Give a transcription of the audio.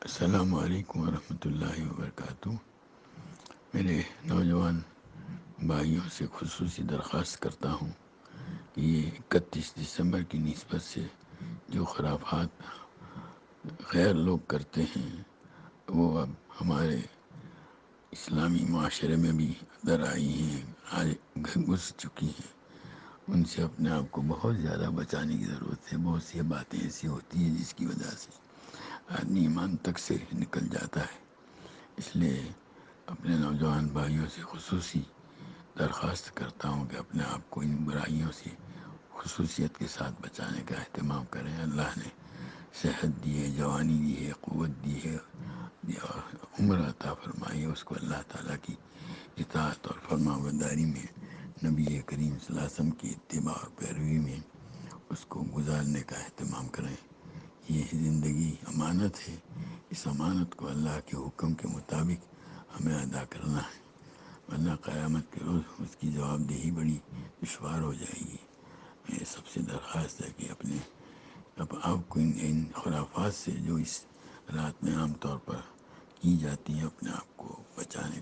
السلام علیکم ورحمۃ اللہ وبرکاتہ۔ میرے نوجوان بھائیوں سے خصوصی درخواست کرتا ہوں کہ یہ 31 دسمبر کی نسبت سے جو خرافات غیر لوگ کرتے ہیں وہ اب ہمارے اسلامی معاشرے میں بھی در آئی ہیں، آج گھس چکی ہیں۔ ان سے اپنے آپ کو بہت زیادہ بچانے کی ضرورت ہے۔ بہت سی باتیں ایسی ہوتی ہیں جس کی وجہ سے آدمی ایمان تک سے نکل جاتا ہے۔ اس لیے اپنے نوجوان بھائیوں سے خصوصی درخواست کرتا ہوں کہ اپنے آپ کو ان برائیوں سے خصوصیت کے ساتھ بچانے کا اہتمام کریں۔ اللہ نے صحت دی ہے، جوانی دی ہے، قوت دی ہے، عمر عطا فرمائی ہے، اس کو اللہ تعالیٰ کی اطاعت اور فرما برداری میں، نبی کریم صلی اللہ علیہ وسلم کی اتباع اور پیروی میں اس کو گزارنے کا اہتمام کریں۔ یہ زندگی امانت ہے، اس امانت کو اللہ کے حکم کے مطابق ہمیں ادا کرنا ہے، ورنہ قیامت کے روز اس کی جواب دہی بڑی دشوار ہو جائے گی۔ میری سب سے درخواست ہے کہ اب آپ کو ان خرافات سے جو اس رات میں عام طور پر کی جاتی ہیں اپنے آپ کو بچانے